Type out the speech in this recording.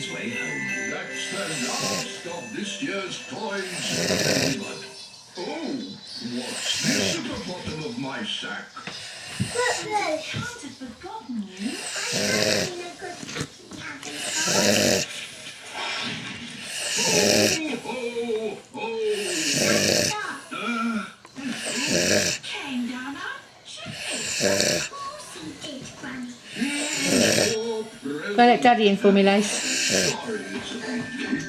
his way home. That's the last of this year's toys delivered. Oh, what's this at the bottom of my sack? Look, I can't have forgotten you. Oh, oh, oh. Came down our chimney. of course he did, Granny. Oh, Go let Daddy in for me, Lace. sorry, it's